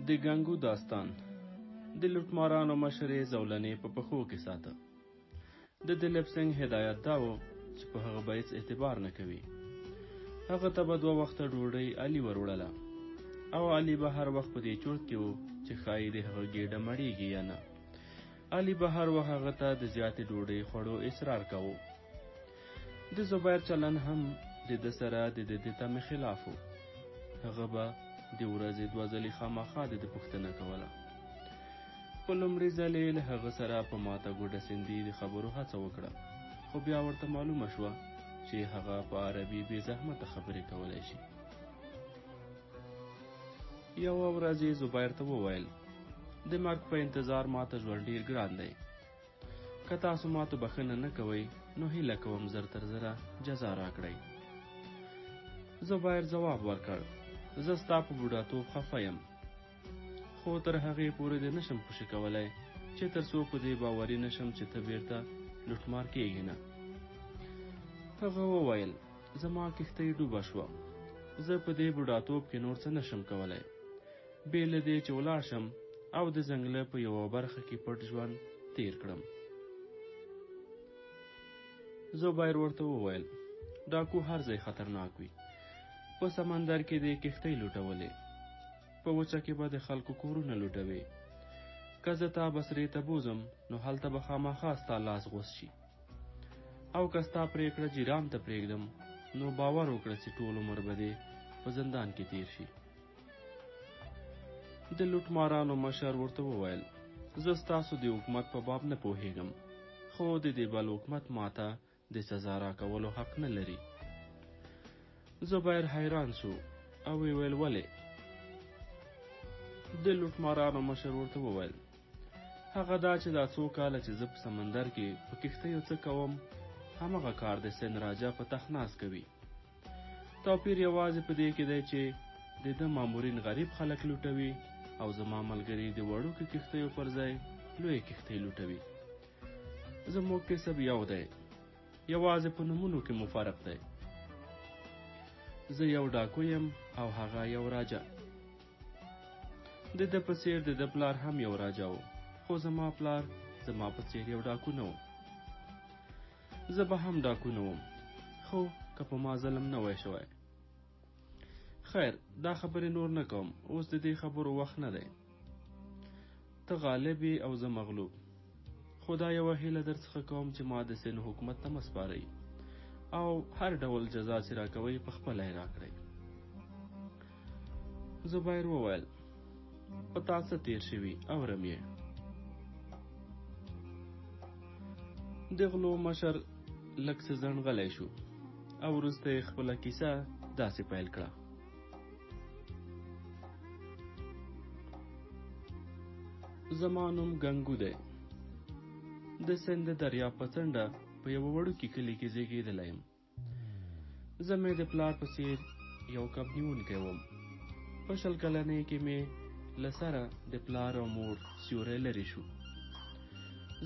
د ګنګو داستان د لوټمارانو مشر یې زولنې په پښو کې ساته. د دلیپ سنګ هدایت دا و چې په هغه به هېڅ اعتبار نه کوي. هغه ته به 2 وخته ډوډۍ علي وروړله او علي به هر وخت په دې چورت کې و چې ښایي د هغه ګېډه مړېږي یا نه. علي به هر وخت هغه ته د زیاتې ډوډۍ خوړو اصرار کوو. د زبیر چلن هم د ده سره د ده تمې خلاف و. هغه به د ورځې 2 ځلې خامخا د ده پوښتنه کوله. په لومړي ځل یې له هغه سره په ماته ګوډه سندي د خبرو هڅه وکړه، خو بیا ورته معلومه شوه چې هغه په عربي بې زحمته خبرې کولی شي. یوه ورځ یې زبیر ته وویل: د مرګ په انتظار ماته ژوند ډېر ګران دی. که تاسو ماته بښنه نه کوئ نو هیله کوم زر تر زره جزا راکړئ. زبیر ځواب ورکړ: زه ستا په بوډاتوب خفه یم، خو تر هغې پورې دې نشم خوشي کولی چې تر څو په دې باوري نشم چې ته بیرته لوټمار کېږې نه. هغه وویل: زما کښتۍ ډوبه شوه، زه په دې بوډاتوب کې نور څه نشم کولی بې له دې چې ولاړ شم او د ځنګله په یوه برخه کې پټ ژوند تیر کړم. زبیر ورته وویل: ډاکو هر ځای خطرناک وي. په سمندر کې د کښتۍ لوټولې، په وچه کې به د خلکو کورونه لوټوي. که زه تا بصرې ته بوزم نو هلته به خامخا ستا لاس غوڅ شي، او که ستا پرېکړه جیران ته پرېږدم نو باور وکړه چې ټول عمر به دې په زندان کې تیر شي. د لوټمارانو مشر ورته وویل: زه ستاسو د حکومت په باب نه پوهېږم، خو د دې بل حکومت ماته د سزا راکولو حق نه لري. زبیر حیران شو او ویل: ولې؟ د لوټمارانو مشر ورته وویل: هغه دا چې دا 2 کاله چې زه په سمندر کې په کښتیو څه کوم، همغه کار د سند راجا په تخناس کوي. توپیر یوازې په دې کې دی چې د ده مامورین غریب خلک لوټوي او زما ملګري د وړوکو کښتیو پر ځای لویې کښتۍ لوټوي. زموږ کسب یو دی، یوازې په نومونو کې مو فرق دی. زه یو ډاکو یم او هغه یو راجا. د ده په څېر د ده پلار هم یو راجا و، خو زما پلار زما په څېر یو ډاکو نه و. زه به هم ډاکو نه وم، خو که په ما ظلم نه وای شوی. خیر، دا خبرې نور نه کوم، اوس د دې خبرو وخت نه دی. ته غالب یې او زه مغلوب، خو دا یوه هیله در څخه کوم چې ما د سند حکومت ته مسپارئ او هر ډول جزا چې راکوئ په خپله یې راکړئ. زبیر وویل: په تا څه تیر شوي اورم یې. د غلو مشر لږ څه ځنډغلی شو او وروسته یې خپله کیسه داسې پیل کړه: زما نوم ګنګو دی. د سند د دریاب په څنډه په یوه وړوکي کلي کې زیږېدلی یم. زه مې د پلار په څېر یو کب نیونکی وم. په 20 کلنۍ کې مې له سره د پلار او مور سیوری لرې شو.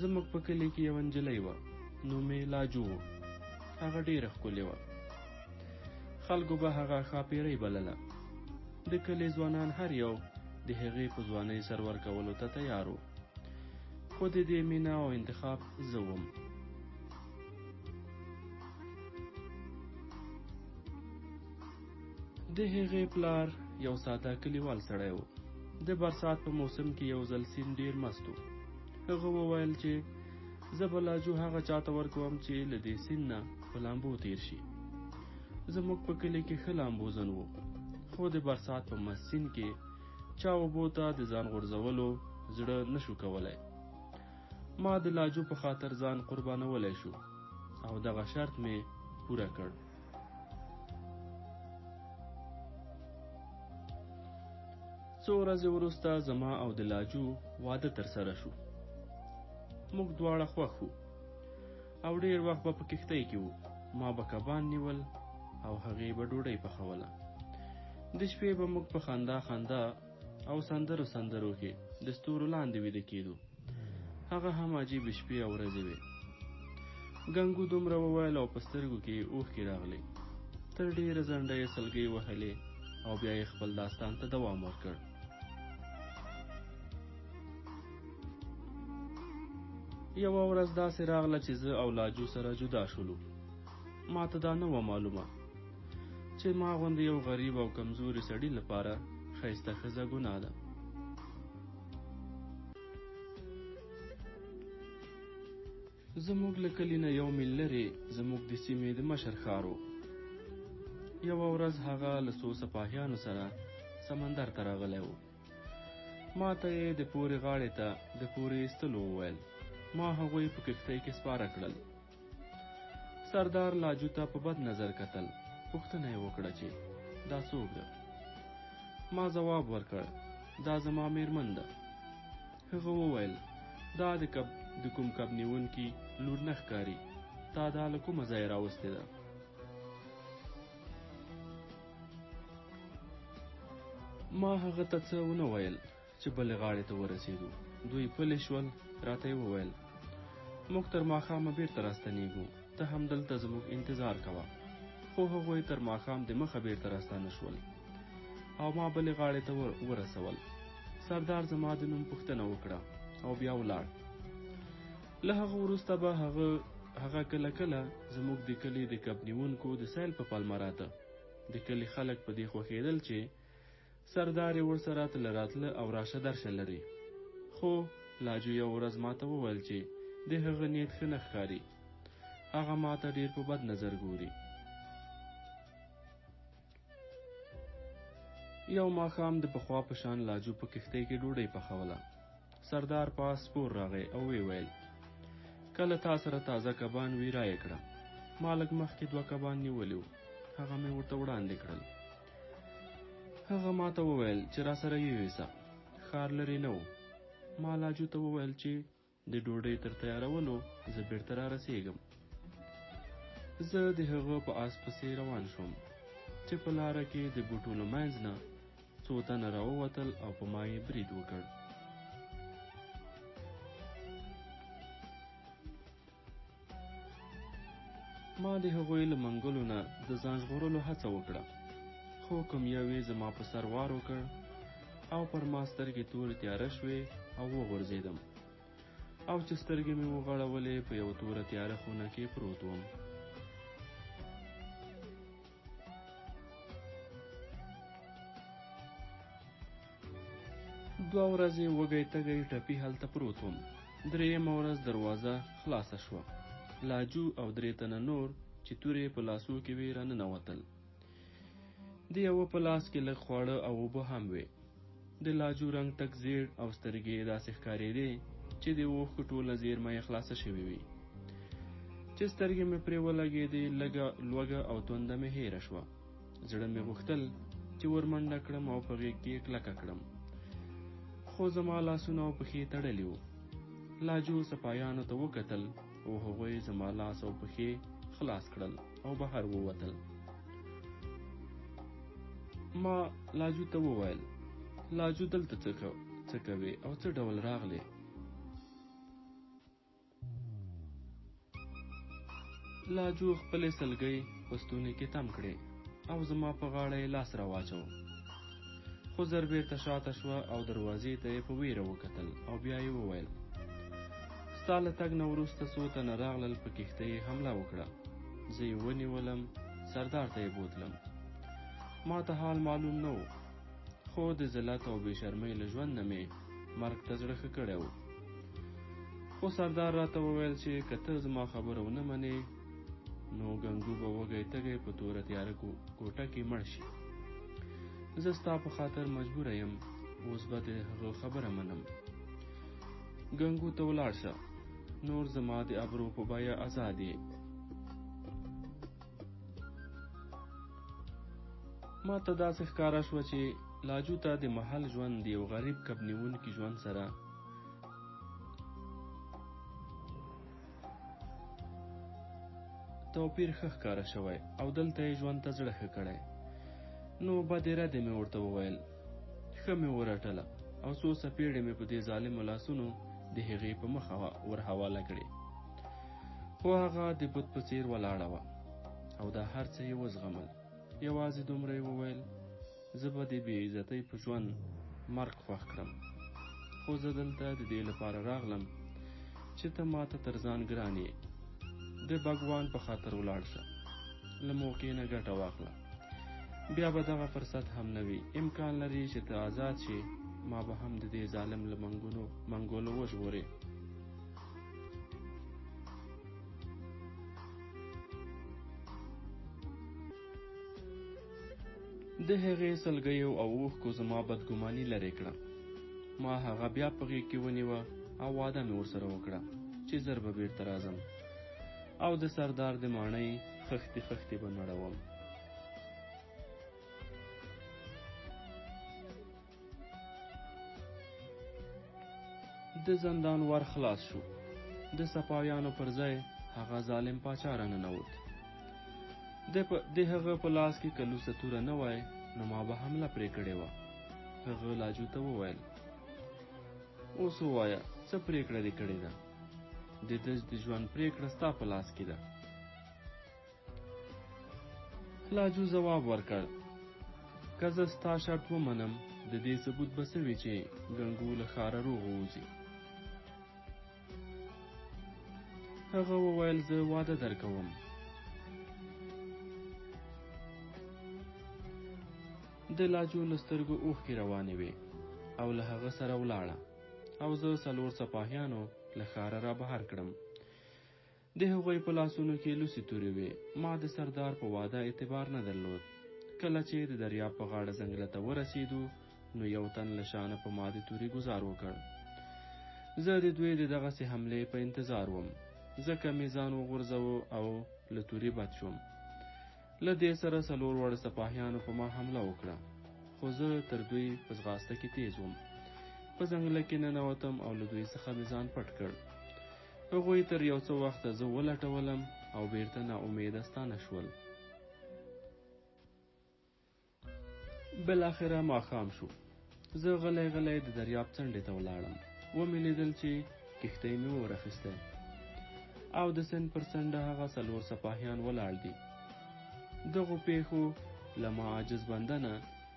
زموږ په کلي کې یوه نجلۍ وه، نوم یې لاجو و. هغه ډېره ښکلې وه. خلکو به هغه ښاپېرۍ بلله. د کلي ځوانان هر یو د هغې په ځوانۍ سر ورکولو ته تیار و، خو د دې مینه او انتخاب زه وم. د هغې پلار یو ساده کلیوال سړی و. د برسات په موسم کې یو ځل سیند ډېر مست و. هغه وویل چې زه به لاجو هغه چاته ورکوم چې له دې سیند نه په لامبو تیر شي. زموږ په کلي کې ښه لامبوزن و، خو د برسات په مست سیند کې چا اوبو ته د ځان غورځولو زړه نشو کولی. ما د لاجو په خاطر ځان قربانولی شو او دغه شرط مې پوره کړ. څو ورځې وروسته زما او د لاجو واده ترسره شو. موږ دواړه خوښ وو او ډېر وخت به په کښتۍ کې وو. ما به کبان نیول او هغې به ډوډۍ پخوله. د شپې به موږ په خندا خندا او سندرو کې د ستورو لاندې ویده کېدو. هغه هم عجیبې شپې او ورځې وې. ګنګو دومره وویل او په سترګو کې یې اوښکې راغلې. تر ډېره ځنډه یې سلګۍ وهلې او بیا یې خپل داستان ته دوام ورکړ. یوه ورځ داسې راغله چې زه او لاجو سره جدا شولو. ما ته دا نه وه معلومه چې ما غوندې یو غریب او کمزوري سړي لپاره ښایسته ښځه ګناه ده. زموږ له کلي نه یو میل لرې زموږ د سیمې د مشر ښار و. یوه ورځ هغه له څو سپاهیانو سره سمندر ته راغلی و. ما ته یې د پورې غاړې ته د پورې ایستلو وویل. ما هغوی په کښتۍ کې سپاره کړل. سردار لاجو ته په بد نظر کتل. پوښتنه یې وکړه چې دا څوک ده؟ ما ځواب ورکړ دا زما میرمن ده. هغه وویل دا د کوم کب نیونکي لور نه ښکاري. تا دا له کومه ځایه راوستې ده؟ ما هغه ته څه ونه ویل چې بلې غاړې ته ورسېدو. دوی پلي شول. راته یې وویل موږ تر ماښامه بیرته راستنېږو. ته همدلته زموږ انتظار کوه. خو هغوی تر ماښام د مخه بیرته راستانه شول او ما بلې غاړې ته ورسول. سردار زما د نوم پوښتنه وکړه او بیا ولاړ. له هغه وروسته به هغه کله کله زموږ د کلي د کب نیونکو د سیل په پلمه راته. د کلي خلک په دې خوښېدل چې سردار یې ورسره تله راتله او راشه درشه لري. خو لاجو یو ورځ ما ته وویل چې د هغه نیت ښه نه ښکاري. هغه ما ته ډېر په بد نظر ګوري. یو ماښام د پخوا په شان لاجو په کښتۍ کې ډوډۍ پخوله. سردار پاس سپور راغی او ویې ویل کله تا سره تازه کبان وي رایې کړه. ما لږ مخکې 2 کبان نیولي وو. هغه مې ورته وړاندې کړل. هغه ما ته وویل چې را سره یې یوسه. ښار لرې نه و. ما لاجو ته وویل چې د ډوډۍ تر تیارولو زه بیرته را رسېږم. زه د هغه په آس پسې روان شوم چې په لاره کې د بوټو له منځ نه 2 تنه راووتل او په ما یې برید وکړ. ما د هغوی له منګلو نه د ځان ژغورلو هڅه وکړه. خو کوم یو یې زما په سر وار وکړ او پر ما سترګې تورې تیاره شوې او وغورځېدم. او چې سترګې مې وغړولې په یو توره تیاره خونه کې پروت وم. دوه ورځې وږی تږی ټپي هلته پروت وم. 3مه ورځ دروازه خلاصه شوه. لاجو او 3 تنه نور چې تورې په لاسو کې وې راننوتل. د یوه په لاس کې لږ خواړه او اوبه هم وې. د لاجو رنګ تک زیړ او سترګې یې داسې ښکارېدې چې د اوښکو ټوله زیرمه یې خلاصه شوې وي. چې سترګې مې پرې ولګېدې لږه لوږه او تونده مې هېره شوه. زړه مې غوښتل چې ورمنډه کړم او په غېږ کې یې کلکه کړم. خو زما لاسونه او پښې تړلي وو. لاجو سپاهیانو ته وکتل او هغوی زما لاس او پښې خلاص کړل او بهر ووتل. ما لاجو ته وویل لاجو دلته څه کوې او څه ډول راغلې؟ لاجو خپلې سلګۍ په ستوني کې تم کړې او زما په غاړه یې لاس راواچو. خو زر بیرته شاته شوه او دروازې ته یې په ویره وکتل او بیا یې وویل ستا له تګ نه وروسته 2 تنه راغلل. په کښتۍ یې حمله وکړه. زه یې ونیولم. سردار ته یې بوتلم. ما ته حال معلوم نه و. خو د ذلت او بې شرمۍ له ژوند نه مې مرګ ته زړه ښه کړی و. خو سردار راته وویل چې که ته زما خبره ونه منې نو ګنګو به وږی تږی په توره تیاره کوټه کې مړ شي. زه ستا په خاطر مجبوره یم. اوس به د هغه خبره منم. ګنګو ته ولاړ شه. نور زما د ابرو په بیه آزاد یې. ما ته داسې ښکاره شوه چې لاجو ته د محل ژوند د یو غریب کب نیونکي ژوند سره توپیر ښه ښکاره شوی او دلته یې ژوند ته زړه ښه کړی. نو بدې ردې مې ورته وویل. ښه مې ورټله او 2 څپېړې مې په دې ظالمو لاسونو د هغې په مخه ور حواله کړې. خو هغه د بت په څېر ولاړه وه او دا هر څه یې وزغمل. یوازې دومره یې وویل زه به د بې عزتۍ په ژوند مرګ خوښ کړم. خو زه دلته د دې لپاره راغلم چې ته ماته تر ځان ګران یې. د بګوان په خاطر ولاړ شه، له موقع نه ګټه واخله. بیا به دغه فرصت هم نه وي. امکان لري چې ته آزاد شي، ما به هم د دې ظالم له منګولو وژغورې. د هغې سلګیو او اوښکو زما بدګماني لرې کړه. ما هغه بیا په غېږ کې ونیوه او واده مې ورسره وکړه چې زر به بیرته راځم او د سردار د ماڼۍ خښتې خښتې به نړوم. د زندان ور خلاص شو. د صفایانو پر ځای هغه ظالم پاچا راننوت. د هغه په لاس کې که لوڅه توره نه وای نو ما به حمله پرې کړې وه. هغه لاجو ته وویل اوس ووایه څه پرېکړه دې کړې ده؟ د ژوند پرېکړه ستا په لاس کې ده. لاجو ځواب ورکړ که زه ستا شرط ومنم د دې ثبوت به څه وي چې ګنګو له ښاره روغ ووځي. هغه وویل زه واده درکوم. د لاجو له سترګو اوښکې روانې وې او له هغه سره ولاړه او زه 4 سپاهیانو له ښاره را بهر کړم. د هغوی په لاسونو کې لوڅې تورې وې. ما د سردار په واده اعتبار نه درلود. کله چې د دریاب په غاړه ځنګله ته ورسېدو نو یو تن له شانه په ما د تورې گزار وکړ. زه د دوی د دغسې حملې په انتظار وم، ځکه مې ځان وغورځوه او له تورې بد شوم. له دې سره 4 وړ سپاهیانو په ما حمله وکړه، خو زه تر دوی په ځغاسته کې تیز وم. په ځنګله کې ننوتم او له دوی څخه مې ځان پټ کړ. هغوی تر یو څه وخته زه ولټولم او بیرته ناامیده ستانه شول. بالاخره ماښام شو. زه غلی غلی د دریاب څنډې ته ولاړم. ومې لیدل چې کښتۍ مې اور اخیستی او د سیند پر څنډه هغه 4 سپاهیان ولاړ دي. دغو پیښو له ما عاجز بندنه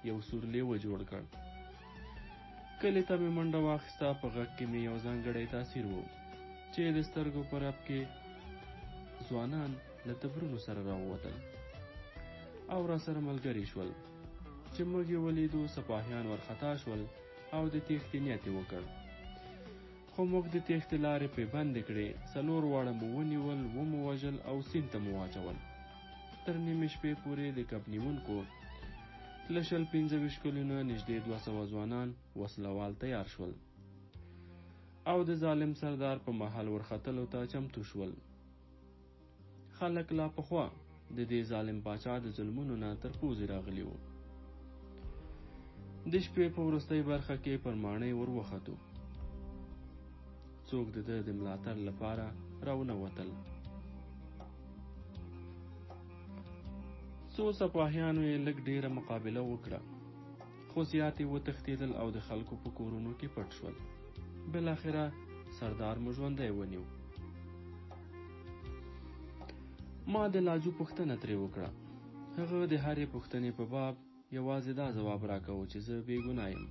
یو سور لیوه جوړ کړ. کلي ته مې منډه واخیسته. په غږ کې مې یو ځانګړی تاثیر و چې د سترګو په رپ کې ځوانان له تبرونو سره راووتل او را سره ملګري شول. چې موږ یې ولیدو سپاهیان ورخطا شول او د تېښتې نیت یې وکړ. خو موږ د تېښتې لارې پرې بندې کړې. 4 واړه مو ونیول، ومو وژل او سیند ته مو واچول. تر نیمې شپې پورې د کب نیونکو له 25 کلونو نږدې 200 ځوانان وسلوال تیار شول او د ظالم سردار په محل ورختلو ته چمتو شول. خلک لا پخوا د دې ظالم پاچا د ظلمونو نه تر پوزې راغلي وو. د شپې په وروستۍ برخه کې پر ماڼۍ ور وختو. څوک د ده د ملاتړ لپاره راونوتل. څو سپاهیانو یې لږ ډېره مقابله وکړه، خو زیات یې وتښتېدل او د خلکو په کورونو کې پټ شول. بالاخره سردار مو ژوندی ونیو. ما د لاجو پوښتنه ترې وکړه. هغه د هرې پوښتنې په باب یوازې دا ځواب راکوه چې زه بې ګناه یم.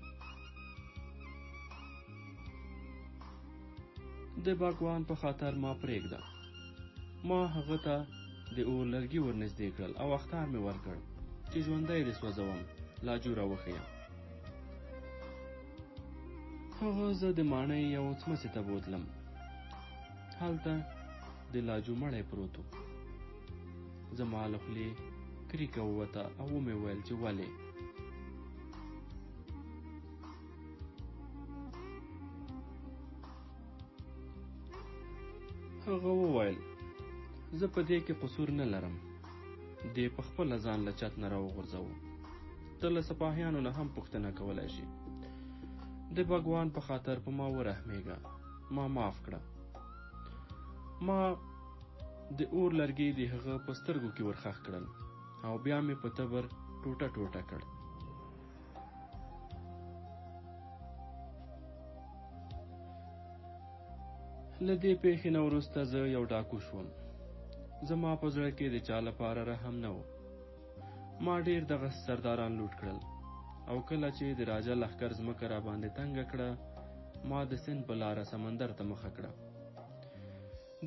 د باګوان په خاطر ما پرېږده. ما هغه ته د اور لرګي ورنږدې کړل او اخطار مې ورکړ چې ژوندی دې سوځوم، لاجو راوښیم. هغه زه د ماڼۍ یو څمڅې ته بوتلم. هلته د لاجو مړی پروت و. زما له خولې کریکه ووته او ومې ویل چې ولې. هغه وویل زه په دې کې قصور نه لرم. دې په خپله ځان له چت نه راوغورځوه. ته له سپاهیانو نه هم پوښتنه کولی شي. د باګوان په خاطر په ما ورحمېږه. ما معاف کړه. ما د اور لرګي د هغه په سترګو کې ورخښ کړل او بیا مې په تبر ټوټه ټوټه کړ. له دې پیښې نه وروسته زه یو ډاکو شوم. زما په زړه کې د چا لپاره رحم نه و. ما ډېر دغه سرداران لوټ کړل او کله چې د راجا لښکر ځمکه را باندې تنګه کړه ما د سیند په لاره سمندر ته مخه کړه.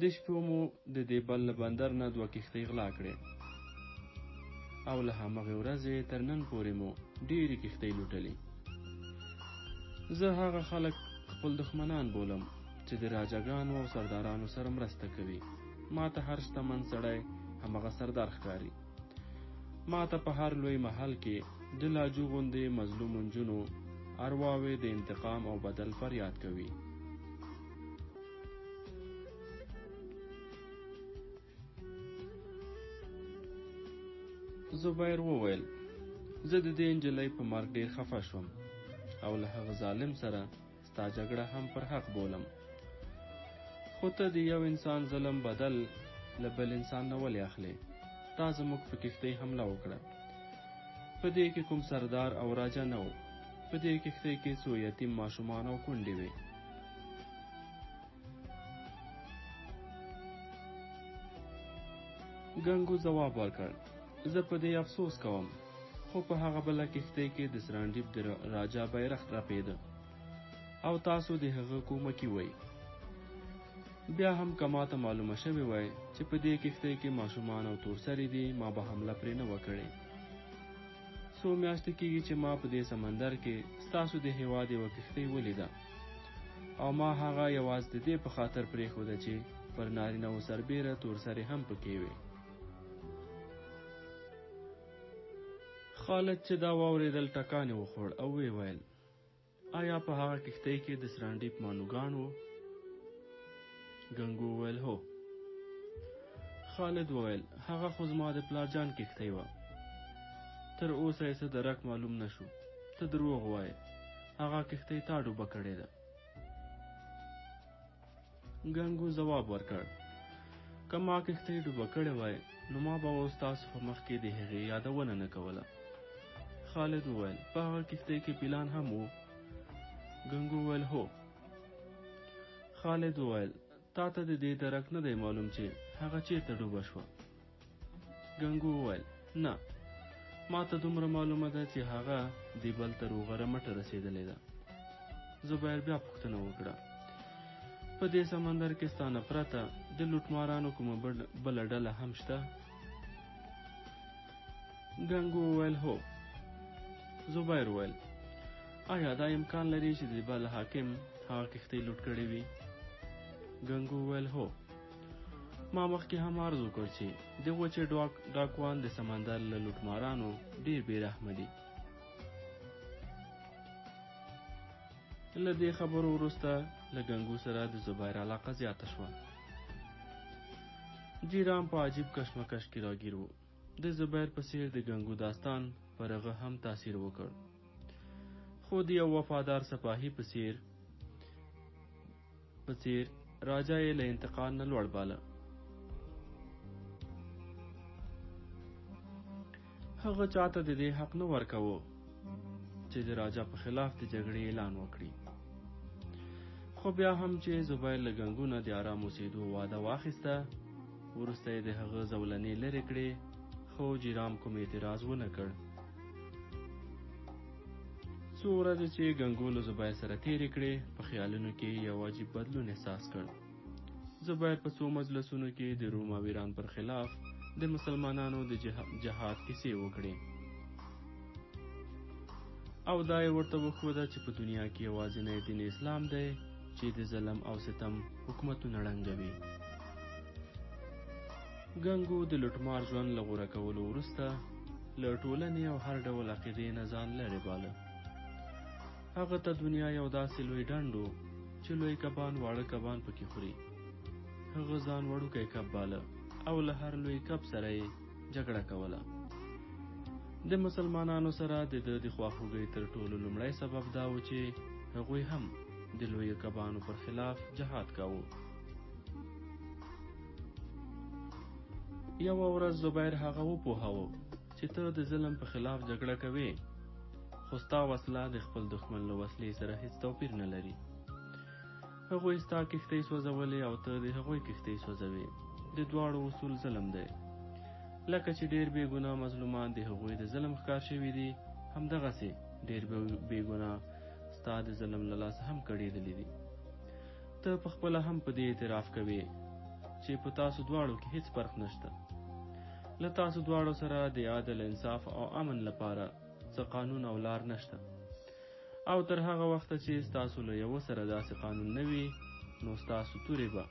د شپو مو د دې بل له بندر نه 2 کښتۍ غلا کړې او له همغې ورځې تر نن پورې مو ډېرې کښتۍ لوټلې. زه هغه خلک خپل دښمنان بولم چې د راجاګانو او سردارانو سره مرسته کوي. ما ته هر شتمن سړی همغه سردار ښکاري. ما ته په هر لوی محل کې د لاجو غوندې مظلوم نجونو ارواوې د انتقام او بدل فریاد کوي. زبیر وویل زه د دې نجلۍ په مرګ ډېر خفه شوم او له هغه ظالم سره ستا جګړه هم پر حق بولم. خو ته د یو انسان ظلم بدل له بل انسان نه ولې اخلې؟ تا زموږ په کښتۍ حمله وکړه. په دې کې کوم سردار او راجا نه و. په دې کښتۍ کې څو یتیم ماشومان او کونډې وې. ګنګو ځواب ورکړ زه په دې افسوس کوم، خو په هغه بله کښتۍ کې د سرانډیب د راجا بیرغ رپېده او تاسو د هغه کومکي وئ. بیا هم که ماته معلومه شوې وای چې په دې کښتۍ کې ماشومان او تورسري دي، ما به حمله پرې نه وکړې. څو میاشتې کېږي چې ما په دې سمندر کې ستاسو د هېواد یوه کښتۍ ولیده او ما هغه یوازې د دې په خاطر پرېښوده چې پر نارینه‌و سربیره تورسرې هم پکې وې. خالد چې دا واورېدل ټکانې وخوړ او ویې ویل آیا په هغه کښتۍ کې د سرانډیب مانوګان وو؟ ګنګو وویل هو. خالد وویل هغه خو زما د پلار جان کښتۍ وه. تر اوسه یې څه درک معلوم نه شو. ته دروغ وایې، هغه کښتۍ تا ډوبه کړې ده. ګنګو ځواب ورکړ که ما کښتۍ ډوبه کړې وای نو ما به اوس تاسو په مخ کې د هغې یادونه نه کوله. خالد وویل په هغه کښتۍ کې پیلان هم وو؟ ګنګو وویل هو. خالد وویل تا ته د دې درک نه دی معلوم چې هغه چیرته ډوبه شوه؟ ګنګو وویل نه، ما ته دومره معلومه ده چې هغه د بل تر وغره مټه رسېدلې ده. زبیر بیا پوښتنه وکړه په دې سمندر کې ستا نه پرته د لوټمارانو کومه بله ډله هم شته؟ ګنګو وویل هو. زبیر وویل آیا دا امکان لري چې د بل حاکم هغه کښتۍ لوټ کړې وي؟ ګنګو وویل هو. ما مخکې هم عرض وکړ چې د وچې ډاکوان د سمندر له لوټمارانو ډېر بې رحمه دي. له دې خبرو وروسته له ګنګو سره د زبیر علاقه زیاته شوه. جیران په عجیب کشمکش کې راګیر و. د زبیر په څېر د ګنګو داستان پر هغه هم تاثیر وکړ، خو د یو وفادار سپاهي په څېر راجا یې له انتقام نه لوړ باله. هغه چاته د دې حق نه ورکوه چې د راجا په خلاف د جګړې اعلان وکړي. خو بیا هم چې زبیر له ګنګو نه د آرام اوسېدو وعده واخیسته، وروسته یې د هغه زولنې لرې کړې، خو جیرام کوم اعتراض ونه کړ. څو ورځې چې ګنګو له زبیر سره تېرې کړې، په خیالونو کې یو عجیب بدلون احساس کړ. زبیر په څو مجلسونو کې د روم او ایران پر خلاف د مسلمانانو د جهاد کیسې وکړې او دا یې ورته وښوده چې په دنیا کې یوازینی دین اسلام دی چې د ظلم او ستم حکومتونه ړنګوي. ګنګو د لوټمار ژوند له غوره کولو وروسته له ټولنې او هر ډول عقیدې نه ځان لرې باله. هغه ته دنیا یو داسې لوی ډنډ و چې لوی کبان واړه کبان پکې خوري. هغه ځان وړوکی کب باله او له هر لوی کب سره یې جګړه کوله. د مسلمانانو سره د ده د خواخوږۍ تر ټولو لومړی سبب دا و چې هغوی هم د لویو کبانو پر خلاف جهاد کاوه. یوه ورځ زبیر هغه وپوهاوه چې ته د ظلم په خلاف جګړه کوې، خو ستا وسله د خپل دښمن له وسلې سره هیڅ توپیر نه لري. هغوی ستا کښتۍ سوځولې او ته د هغوی کښتۍ سوځوې. د دواړو اصول ظلم دی. لکه چې ډېر بې ګناه مظلومان د هغوی د ظلم ښکار شوي دي، همدغسې ډېر بې ګناه ستا د ظلم له لاسه هم کړېدلي دي. ته پخپله هم په دې اعتراف کوې چې په تاسو دواړو کې هیڅ فرق نشته. له تاسو دواړو سره د عادل انصاف او امن لپاره څه قانون او لار نشته. او تر هغه وخته چې ستاسو له یو سره داسې قانون نه وي، نو ستاسو تورې به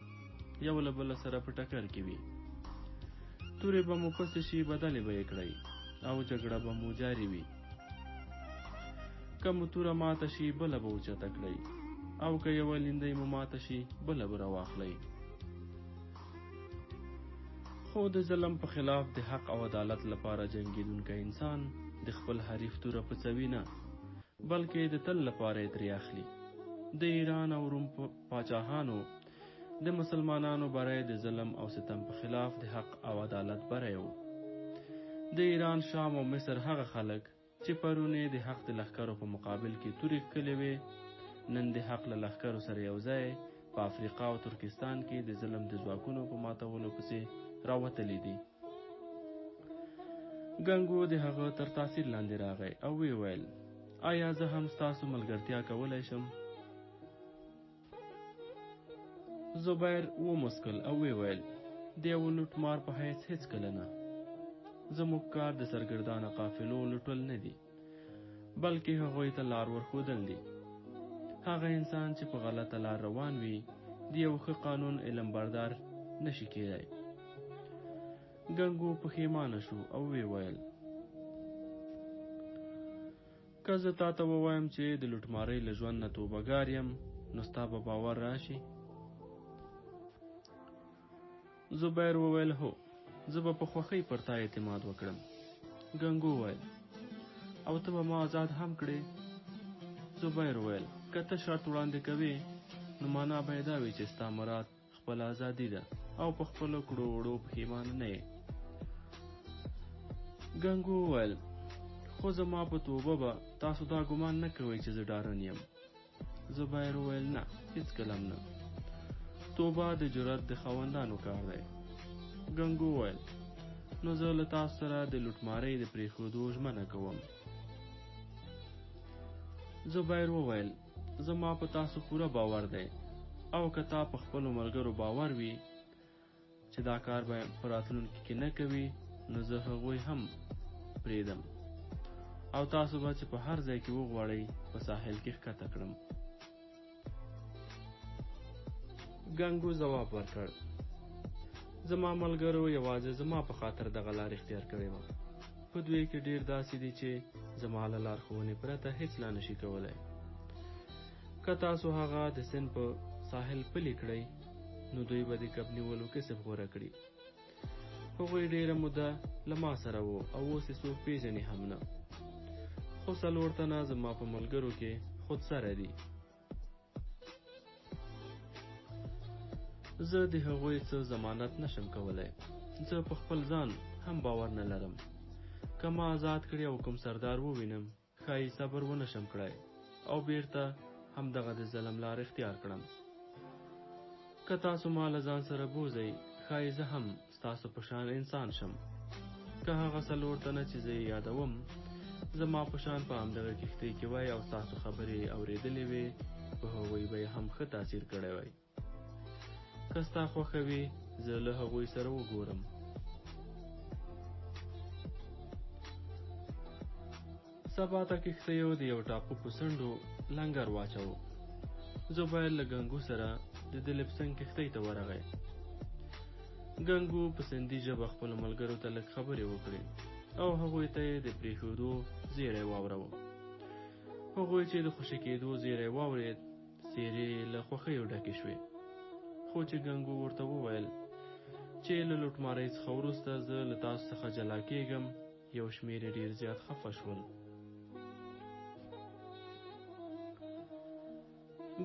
یو له بل سره په ټکر کې وي. تورې به مو پسې شي، بدلې به یې کړئ او جګړه به مو جاري وي. که مو توره ماته شي، بله به اوچته کړئ، او که یوه لیندۍ مو ماته شي، بله به راواخلئ. خو د ظلم په خلاف د حق او عدالت لپاره جنګېدونکی انسان د خپل حریف توره پڅوي نه، بلکې د تل لپاره یې ترې اخلي. د ایران او روم پاچاهانو د مسلمانانو بری د ظلم او ستم په خلاف د حق او عدالت بری و. د ایران، شام او مصر هغه خلک چې پرون د حق د لښکرو په مقابل کې تورې کښلې وې، نن د حق له لښکرو سره یو ځای په افریقا او ترکستان کې د ظلم د ځواکونو په ماتولو پسې راوتلی دي. ګنګو د هغه تر تاثیر لاندې راغی او ویې ویل: آیا زه هم ستاسو ملګرتیا کولی شم؟ زبیر وموسکل او ویې ویل: د یو لوټمار په حیث هېڅکله نه. زموږ کار د سرګردانه قافلو لوټل نه دي، بلکې هغوی ته لار ورښودل دي. هغه انسان چې په غلطه لار روان وي، د یو ښه قانون علم بردار نشي کېدی. ګنګو پښیمانه شو او ویې ویل: که زه تا ته ووایم چې د لوټمارۍ له ژوند نه توبهګار یم، نو ستا به باور راشي؟ زبیر وویل: هو، زه به په خوښۍ پر تا اعتماد وکړم. ګنګو وویل: او ته به ما آزاد هم کړې؟ زبیر وویل: که ته شرط وړاندې کوې، نو معنا به یې دا وي چې ستا مراد خپله ازادي ده او په خپلو کړو وړو پښیمانه نه یې. ګنګو وویل: خو زما په توبه به تاسو دا ګمان نه کوئ چې زه ډارن یم. زبیر وویل: نه، هېڅکله هم نه. توبه د جرأت د خاوندانو کار دی. ګنګو وویل: نو زه له تاسو سره د لوټمارۍ د پرېښودو ژمنه کوم. زبیر وویل: زما په تاسو پوره باور دی، او که تا په خپلو ملګرو باور وي چې دا کار به په راتلونکي کې نه کوي، نو زه هغوی هم پرېږدم او تاسو به چې په هر ځای کې وغواړئ په ساحل کې ښکته کړم. ګنګو ځواب ورکړ: زما ملګرو یوازې زما په خاطر دغه لار اختیار کړې وه. په دوی کې ډېر داسې دي چې زما له لارښوونې پرته هېڅ لا نشي کولی. که تاسو هغه د سیند په ساحل پلي کړئ، نو دوی به د کب نیولو کسب غوره کړي. هغوی ډېره موده له ما سره وو او اوس یې څوک پېژني هم نه. خو 4 تنه زما په ملګرو کې خود سره دي. زه د هغوی څه ضمانت نشم کولی. زه په خپل ځان هم باور نه لرم. که ما آزاد کړي او کوم سردار ووینم، ښایي صبر ونشم کړی او بیرته همدغه د ظلم لار اختیار کړم. که تاسو ما له ځان سره بوځئ، ښایي زه هم ستاسو په شان انسان شم. که هغه 4 تنه چې زه یې یادوم زما په شان په همدغه کښتۍ کې وای او ستاسو خبرې یې اورېدلې وې، په هغوی به یې هم ښه تاثیر کړی وای. که ستا خوښه وي، زه له هغوی سره وګورم. سبا ته کښتیو د یو ټاپو په څنډو لنګر واچوو. زبیر له ګنګو سره د دلبسنګ کښتۍ ته ورغی. ګنګو په سندي ژبه خپلو ملګرو ته لږ خبرې وکړې او هغوی ته یې د پرېښودو زیری واوروه. هغوی چې د خوشي کېدو زیری واورېد، څېرې له خوښیو ډکې شوې. خو چې ګنګو ورته وویل چې له لوټمارۍ څخه وروسته زه له تاسو څخه جلا کېږم، یو شمېر یې ډېر زیات خفه شول.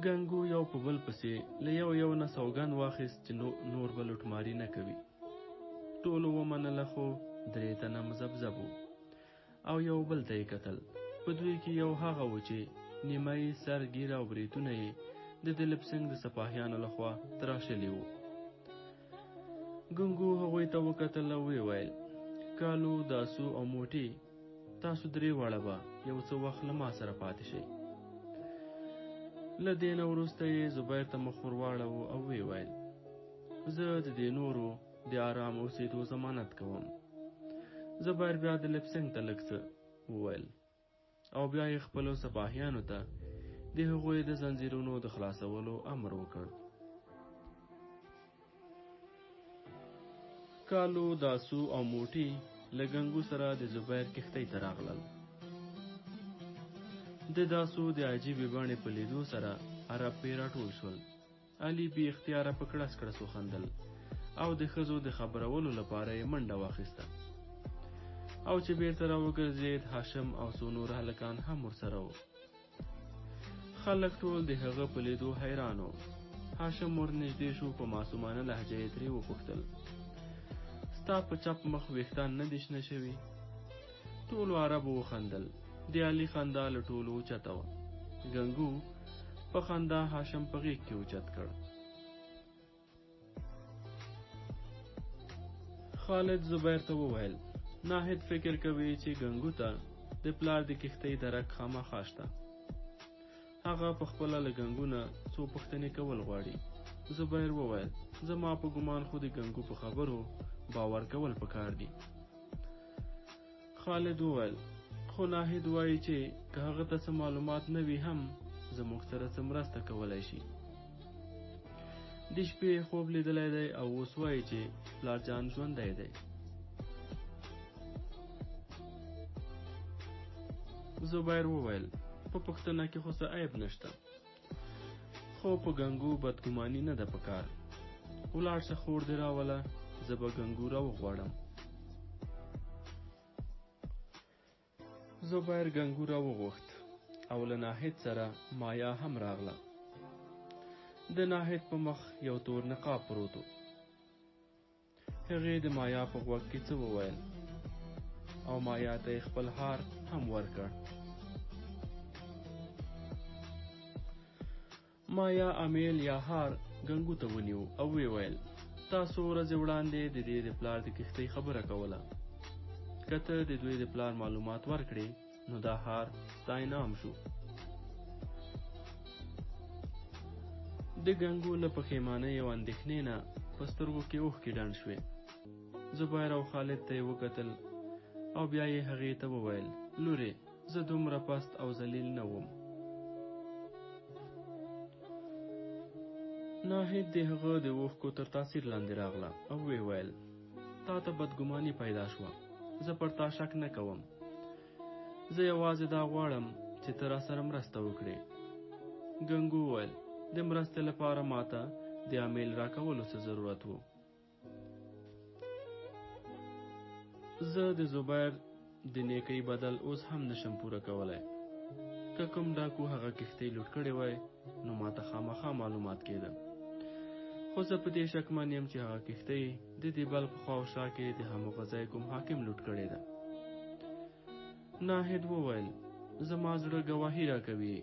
ګنګو یو په بل پسې له یو نه سوګند واخیست چې نور به لوټماري نه کوي. ټولو ومنله، خو 3 تنه مذبذب وو او یو بل ته یې کتل. په دوی کې یو هغه و چې نیمه یې سر، ګیره او بریتونه یې د دلبسنګ د سپاهیانو لخوا تراشلي وو. ګنګو هغوی ته وکتل او ویې ویل: کالو، داسو او موټي، تاسو 3 واړه به یو څه وخت له ما سره پاتې شئ. له دې نه وروسته یې زبیر ته مخ ور واړاوه او ویې ویل: زه د دې نورو د آرام اوسېدو ضمانت کوم. زبیر بیا د لپسنګ ته لږ څه وویل او بیا یې خپلو سپاهیانو ته د هغوی د زنځیرونو د خلاصولو امر وکړ. کالو، داسو او موټي له ګنګو سره د زبیر کښتۍ ته راغلل. د داسو د عجیبې بڼې په لیدو سره عرب پې راټول شول. علي بې اختیاره په کړس کړس وخندل او د ښځو د خبرولو لپاره یې منډه واخیسته. او چې بیرته راوګرځېد، هاشم او څو نور هلکان هم ورسره وو. خلک ټول د هغه په لیدو حیران وو. هاشم ورنږدې شو، په معصومانه لهجه یې ترې وپوښتل: ستا په چپ مخ ویښتان نه دي شنه شوي؟ ټولو عربو وخندل. د علي خندا له ټولو اوچته وه. ګنګو په خندا هاشم په غېږ کې اوچت کړ. خالد زبیر ته وویل: ناهید فکر کوي چې ګنګو ته د پلار د کښتۍ درک خامخا شته. هغه په خپله له ګنګو نه څو پوښتنې کول غواړي. زبیر وویل: زما په ګمان خو د ګنګو په خبرو باور کول پکار دي. خالد وویل: خو ناهید وایي چې که هغه ته څه معلومات نه وي هم زموږ سره څه مرسته کولی شي. د شپې خوب لیدلی دی او اوس وایي چې پلارجان ژوندی دی. زبیر وویل: په پوښتنه کې خو څه عیب نشته، خو په ګنګو بدګماني نه ده پکار. ولاړ شه، خور دې راوله، زه به ګنګو راوغواړم. زبیر ګنګو راوغوښت او له ناهید سره مایا هم راغله. د ناهید په مخ یو تور نقاب پروت و. هغې د مایا په غوږ کې څه وویل او مایا ته یې خپل هار هم ورکړ. مایا امیل یا هار ګنګو ته ونیو او ویې ویل: تاسو ورځې وړاندې د دې د پلار د کښتۍ خبره کوله. که ته د دوی د پلار معلومات ورکړې نو دا هار ستا انعام شو. د ګنګو له پښیمانۍ او اندېښنې نه په سترګو کې اوښکې ډنډ شوې. زبیر او خالد ته یې وکتل او بیا یې هغې ته وویل: لورې، زه دومره پست او ذلیل نه وم. ناهید د هغه د اوښکو تر تاثیر لاندې راغله او ویې ویل: تا ته بدګماني پیدا شوه. زه پر تا شک نه کوم. زه یوازې دا غواړم چې ته راسره مرسته وکړې. ګنګو وویل: د مرستې لپاره ماته د امیل راکولو څه ضرورت و؟ زه د زبیر د نیکۍ بدل اوس هم نشم پوره کولی. که کوم ډاکو هغه کښتۍ لوټ کړې وای نو ماته خامخا معلومات کېده. خو زه په دې شکمن یم چې هغه کښتۍ د دې بل په خوا او شا کې د همغه ځای کوم حاکم لوټ کړې ده. ناهید وویل: زما زړه ګواهي راکوي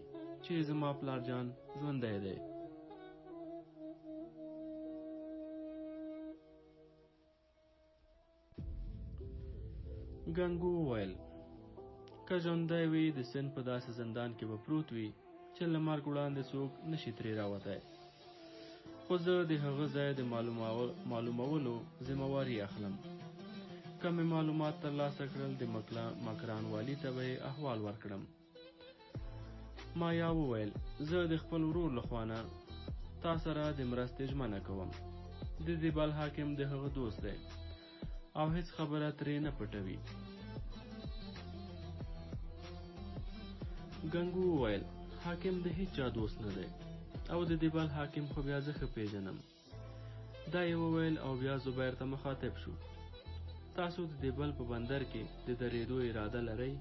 چې زما پلارجان ژوندی دی. ګنګو وویل: که ژوندی وي د سند په داسې زندان کې به پروت وي چې له مرګ وړاندې څوک نشي ترې راوتی. خو زه د هغه ځای د معلومولو ذمهواري اخلم. که مې معلومات ترلاسه کړل د مکران والي ته به یې احوال ورکړم. مایا وویل: زه د خپل ورور لخوا نه تا سره د مرستې ژمنه کوم. د دې بل حاکم د هغه دوست دی او هیڅ خبره ترې نه پټوي. ګنګو وویل: حاکم د هیچ چا دوست نه دی او د دې بل حاکم خو بیا زه ښه پیژنم. دا یې وویل او بیا زبیر ته مخاطب شو: تاسو د دې بل په بندر کې د درېدو اراده لرئ؟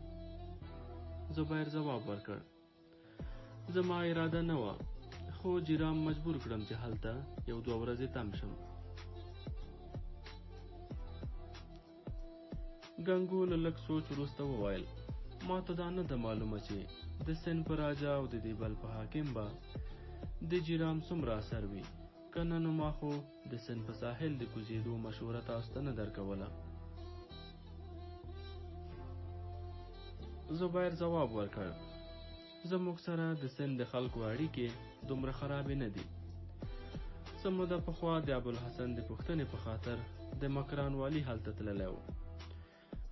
زبیر ځواب ورکړ: زما اراده نه وه، خو جیرام مجبور کړم چې هلته 1-2 ورځې تم شم. ګنګو له لږ سوچ وروسته وویل: ما ته دا نه ده معلومه چې د سند په راجا او د دې بل په حاکم به د جیرام څومره اثر وي. که نه نو ما خو د سند په ساحل د کوزېدو مشوره تاسو ته نه درکوله. زبیر ځواب ورکړ: زموږ سره د سند د خلکو اړیکې دومره خرابې نه دي. څه موده پخوا د ابوالحسن د پوښتنې په خاطر د مکران والي هلته تللی و.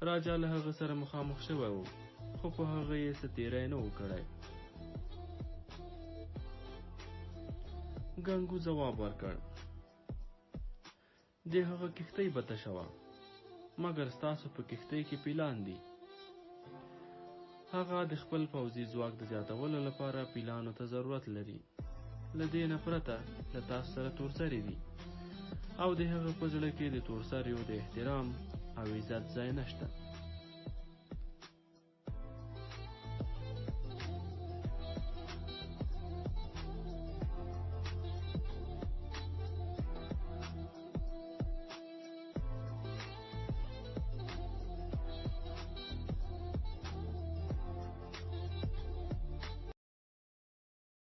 راجا له هغه سره مخامخ شوی و، خو په هغه یې څه تیری نه و کړی. ګنګو ځواب ورکړ: د هغه کښتۍ به تشه وه، مګر ستاسو په کښتۍ کې پیلان دي. هغه د خپل پوځي ځواک د زیاتولو لپاره پیلانو ته ضرورت لري. له دې نه پرته له تاسو سره تورسري دي، او د هغه په زړه کې د تورسریو د احترام او عزت ځای نشته.